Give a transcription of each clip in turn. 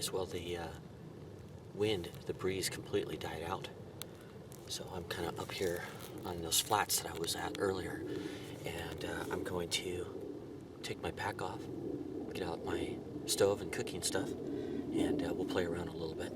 guys, well the breeze completely died out. So I'm kind of up here on those flats that I was at earlier, and I'm going to take my pack off, get out my stove and cooking stuff, and we'll play around a little bit.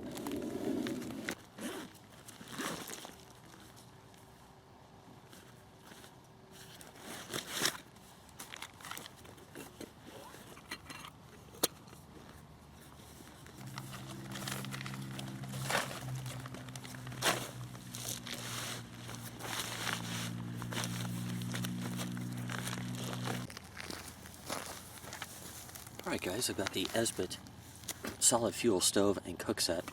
Alright guys, I've got the Esbit solid fuel stove and cook set.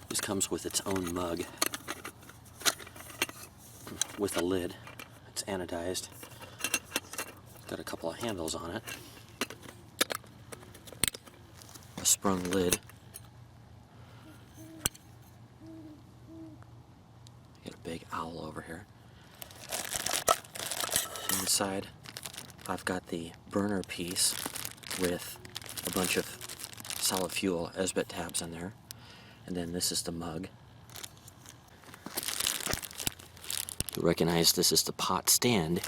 This comes with its own mug with a lid. It's anodized. Got a couple of handles on it. A sprung lid. Got a big owl over here. Inside I've got the burner piece with a bunch of solid fuel Esbit tabs in there, and then this is the mug. You'll recognize this is the pot stand,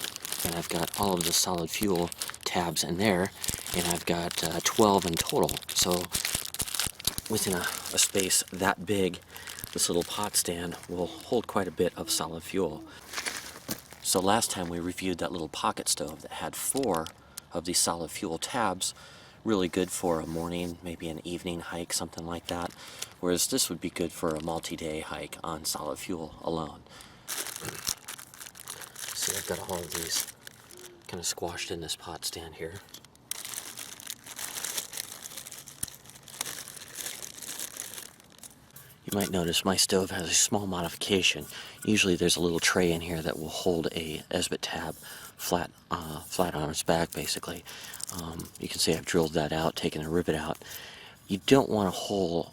and I've got all of the solid fuel tabs in there, and I've got 12 in total. So within a space that big, this little pot stand will hold quite a bit of solid fuel. So last time we reviewed that little pocket stove that had 4 of these solid fuel tabs, really good for a morning, maybe an evening hike, something like that, whereas this would be good for a multi-day hike on solid fuel alone. See, I've got all of these kind of squashed in this pot stand here. You might notice my stove has a small modification. Usually there's a little tray in here that will hold a Esbit tab flat on its back, basically. You can see I've drilled that out, taken the rivet out. You don't want a hole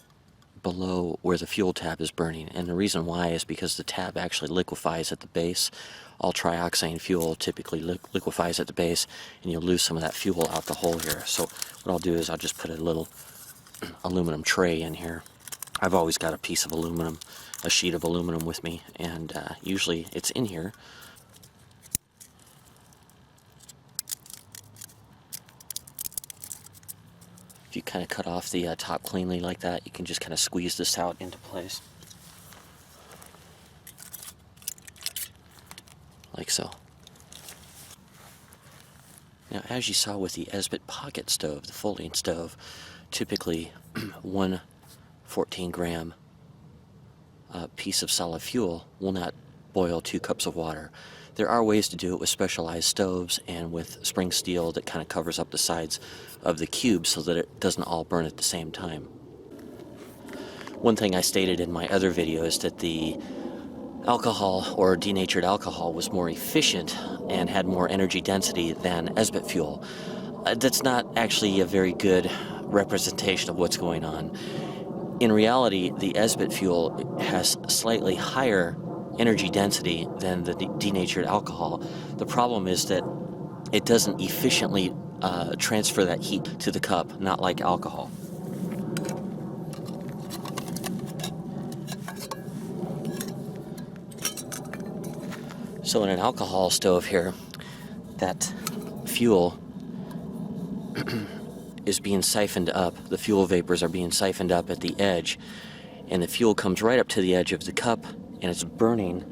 below where the fuel tab is burning, and the reason why is because the tab actually liquefies at the base. All trioxane fuel typically liquefies at the base, and you'll lose some of that fuel out the hole here. So what I'll do is I'll just put a little aluminum tray in here. I've always got a piece of aluminum, a sheet of aluminum with me, and usually it's in here. If you kind of cut off the top cleanly like that, you can just kind of squeeze this out into place. Like so. Now, as you saw with the Esbit pocket stove, the folding stove, typically one 14-gram piece of solid fuel will not boil 2 cups of water. There are ways to do it with specialized stoves and with spring steel that kind of covers up the sides of the cube so that it doesn't all burn at the same time. One thing I stated in my other video is that the alcohol or denatured alcohol was more efficient and had more energy density than Esbit fuel. That's not actually a very good representation of what's going on. In reality, the Esbit fuel has slightly higher energy density than the denatured alcohol. The problem is that it doesn't efficiently transfer that heat to the cup, not like alcohol. So in an alcohol stove here, that fuel is being siphoned up. The fuel vapors are being siphoned up at the edge, and the fuel comes right up to the edge of the cup, and it's burning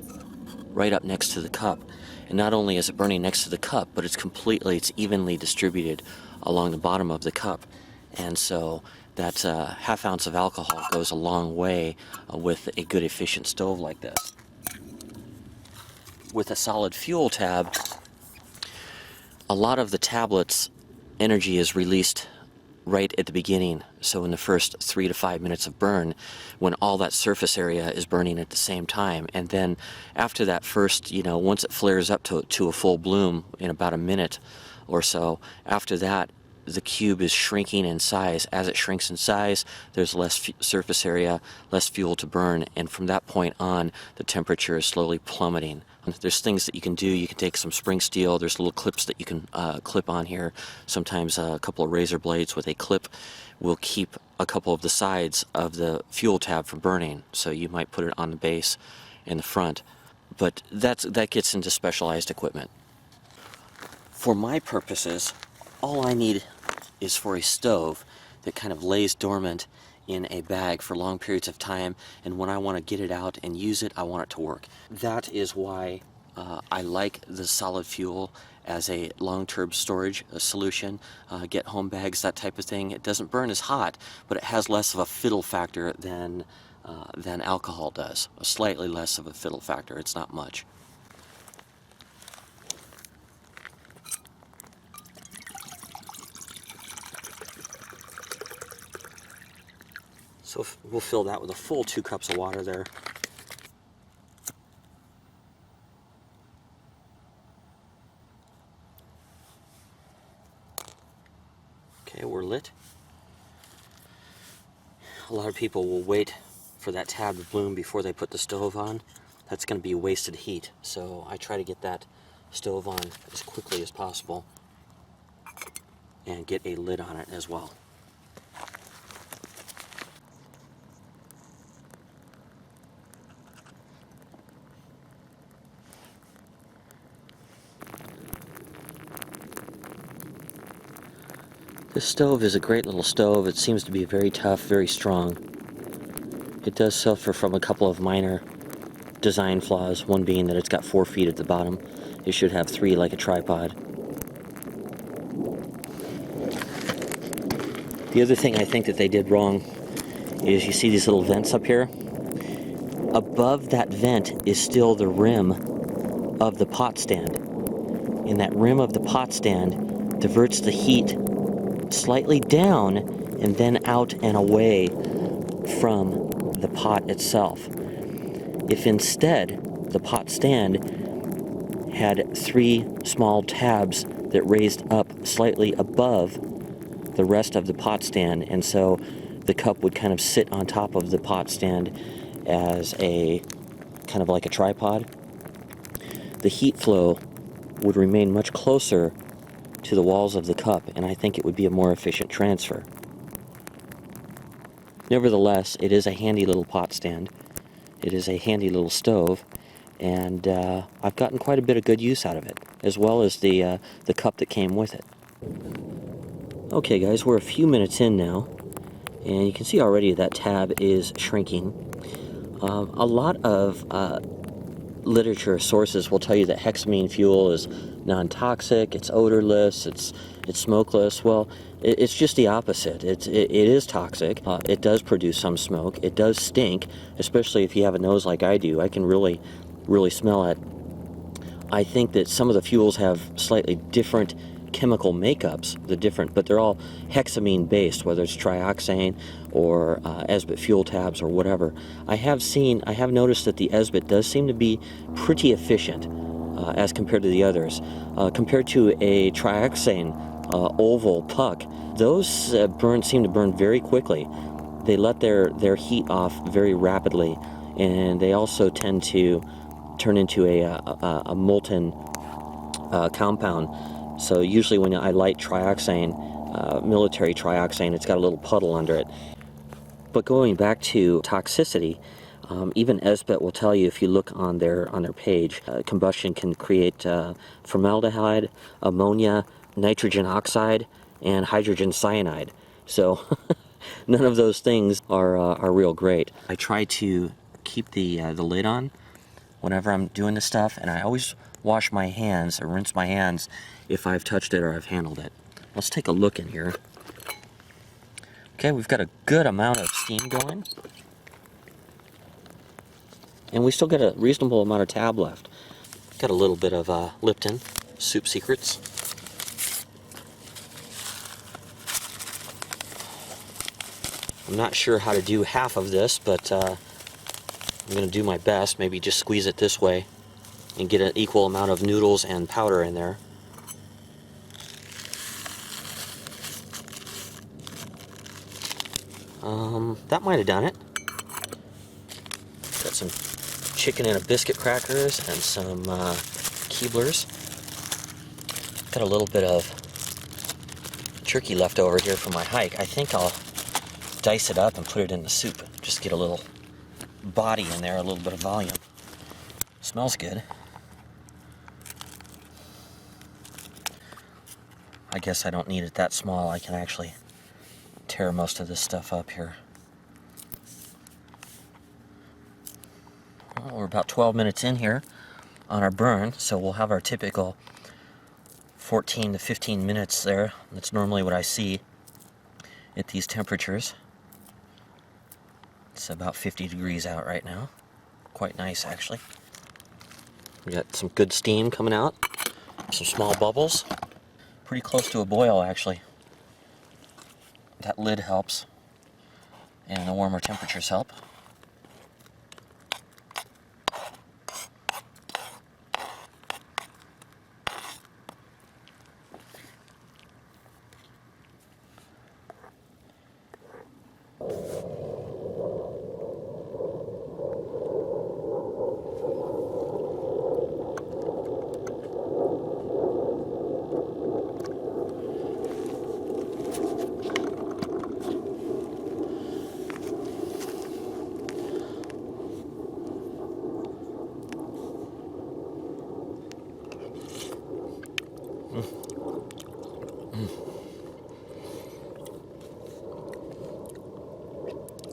right up next to the cup. And not only is it burning next to the cup, but it's evenly distributed along the bottom of the cup. And so that half ounce of alcohol goes a long way with a good efficient stove like this. With a solid fuel tab, a lot of the tablet's energy is released right at the beginning, so in the first 3 to 5 minutes of burn, when all that surface area is burning at the same time. And then after that first, once it flares up to a full bloom in about a minute or so, after that the cube is shrinking in size. As it shrinks in size, there's less surface area, less fuel to burn, and from that point on, the temperature is slowly plummeting. There's things that you can do. You can take some spring steel. There's little clips that you can clip on here. Sometimes a couple of razor blades with a clip will keep a couple of the sides of the fuel tab from burning, so you might put it on the base in the front, but that gets into specialized equipment. For my purposes, all I need is for a stove that kind of lays dormant in a bag for long periods of time, and when I want to get it out and use it, I want it to work. That is why I like the solid fuel as a long-term storage solution. Get home bags, that type of thing. It doesn't burn as hot, but it has less of a fiddle factor than alcohol does. Slightly less of a fiddle factor. It's not much. So we'll fill that with a full 2 cups of water there. Okay, we're lit. A lot of people will wait for that tab to bloom before they put the stove on. That's going to be wasted heat, so I try to get that stove on as quickly as possible and get a lid on it as well. This stove is a great little stove. It seems to be very tough, very strong. It does suffer from a couple of minor design flaws, one being that it's got 4 feet at the bottom. It should have 3 like a tripod. The other thing I think that they did wrong is you see these little vents up here? Above that vent is still the rim of the pot stand. And that rim of the pot stand diverts the heat slightly down and then out and away from the pot itself. If instead the pot stand had 3 small tabs that raised up slightly above the rest of the pot stand, and so the cup would kind of sit on top of the pot stand as a kind of like a tripod, the heat flow would remain much closer to the walls of the cup, and I think it would be a more efficient transfer. Nevertheless, it is a handy little pot stand. It is a handy little stove, and I've gotten quite a bit of good use out of it, as well as the cup that came with it. Okay guys, we're a few minutes in now, and you can see already that tab is shrinking. A lot of literature sources will tell you that hexamine fuel is non-toxic, it's odorless, it's smokeless. Well, it's just the opposite. It is toxic. It does produce some smoke. It does stink, especially if you have a nose like I do. I can really smell it. I think that some of the fuels have slightly different chemical makeups, but they're all hexamine based, whether it's trioxane or Esbit fuel tabs or whatever. I have noticed that the Esbit does seem to be pretty efficient as compared to the others. Compared to a trioxane oval puck, those seem to burn very quickly. They let their heat off very rapidly, and they also tend to turn into a molten compound. So usually when I light trioxane, military trioxane, it's got a little puddle under it. But going back to toxicity, even Esbit will tell you, if you look on their page, combustion can create formaldehyde, ammonia, nitrogen oxide, and hydrogen cyanide. So none of those things are real great. I try to keep the lid on whenever I'm doing this stuff, and I always wash my hands or rinse my hands if I've touched it or I've handled it. Let's take a look in here. Okay, we've got a good amount of steam going, and we still got a reasonable amount of tab left. Got a little bit of Lipton Soup Secrets. I'm not sure how to do half of this, but I'm going to do my best. Maybe just squeeze it this way and get an equal amount of noodles and powder in there. That might have done it. Got some chicken and a biscuit crackers and some Keeblers. Got a little bit of turkey left over here from my hike. I think I'll dice it up and put it in the soup. Just get a little body in there, a little bit of volume. Smells good. I guess I don't need it that small. I can actually tear most of this stuff up here. Well, we're about 12 minutes in here on our burn, so we'll have our typical 14 to 15 minutes there. That's normally what I see at these temperatures. It's about 50 degrees out right now. Quite nice, actually. We got some good steam coming out, some small bubbles. Pretty close to a boil, actually. That lid helps, and the warmer temperatures help.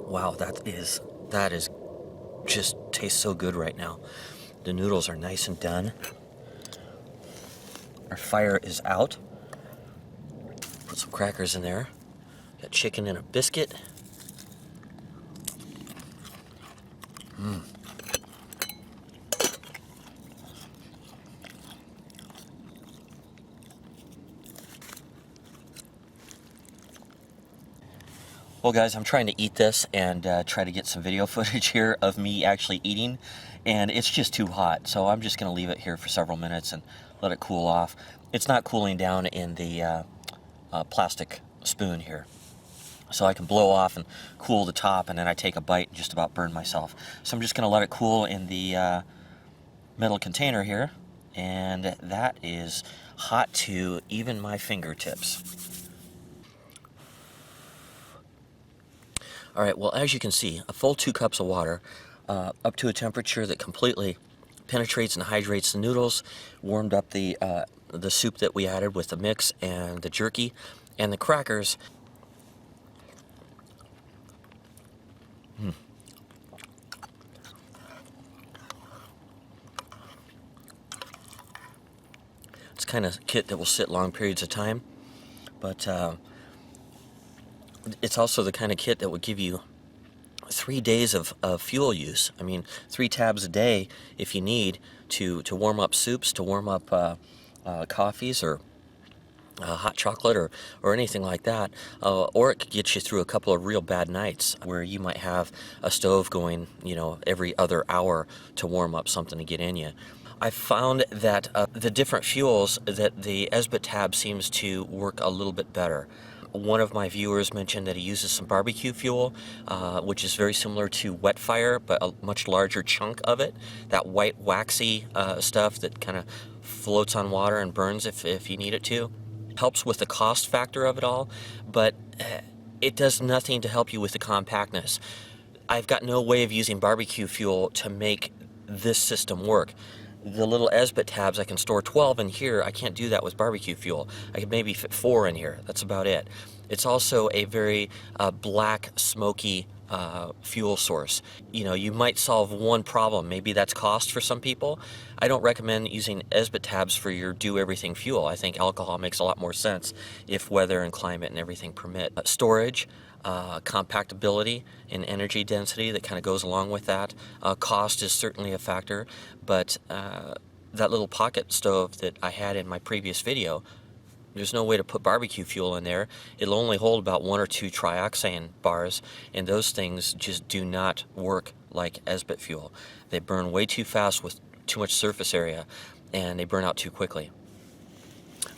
Wow, that is just tastes so good right now. The noodles are nice and done. Our fire is out. Put some crackers in there. Got chicken and a biscuit. Well guys, I'm trying to eat this and try to get some video footage here of me actually eating, and it's just too hot, so I'm just going to leave it here for several minutes and let it cool off. It's not cooling down in the plastic spoon here, so I can blow off and cool the top, and then I take a bite and just about burn myself. So I'm just going to let it cool in the metal container here, and that is hot to even my fingertips. Alright, well, as you can see, a full 2 cups of water up to a temperature that completely penetrates and hydrates the noodles, warmed up the soup that we added with the mix and the jerky and the crackers. It's kind of kit that will sit long periods of time, but it's also the kind of kit that would give you 3 days of fuel use. I mean, 3 tabs a day if you need to warm up soups, to warm up coffees or hot chocolate or anything like that. Or it could get you through a couple of real bad nights where you might have a stove going, you know, every other hour to warm up something to get in you. I found that the different fuels that the Esbit tab seems to work a little bit better. One of my viewers mentioned that he uses some barbecue fuel, which is very similar to wet fire, but a much larger chunk of it. That white waxy stuff that kind of floats on water and burns if you need it to. Helps with the cost factor of it all, but it does nothing to help you with the compactness. I've got no way of using barbecue fuel to make this system work. The little Esbit tabs, I can store 12 in here. I can't do that with barbecue fuel. I could maybe fit 4 in here. That's about it. It's also a very black, smoky fuel source. You know, you might solve one problem. Maybe that's cost for some people. I don't recommend using Esbit tabs for your do-everything fuel. I think alcohol makes a lot more sense if weather and climate and everything permit. Storage, compactability and energy density that kind of goes along with that. Cost is certainly a factor, but that little pocket stove that I had in my previous video, there's no way to put barbecue fuel in there. It'll only hold about 1 or 2 trioxane bars, and those things just do not work like Esbit fuel. They burn way too fast with too much surface area, and they burn out too quickly.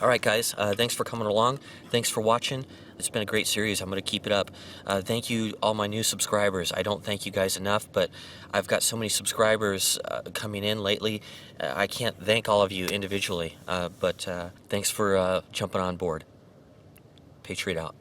Alright guys, thanks for coming along. Thanks for watching. It's been a great series. I'm going to keep it up. Thank you, all my new subscribers. I don't thank you guys enough, but I've got so many subscribers coming in lately. I can't thank all of you individually, but thanks for jumping on board. Patriot out.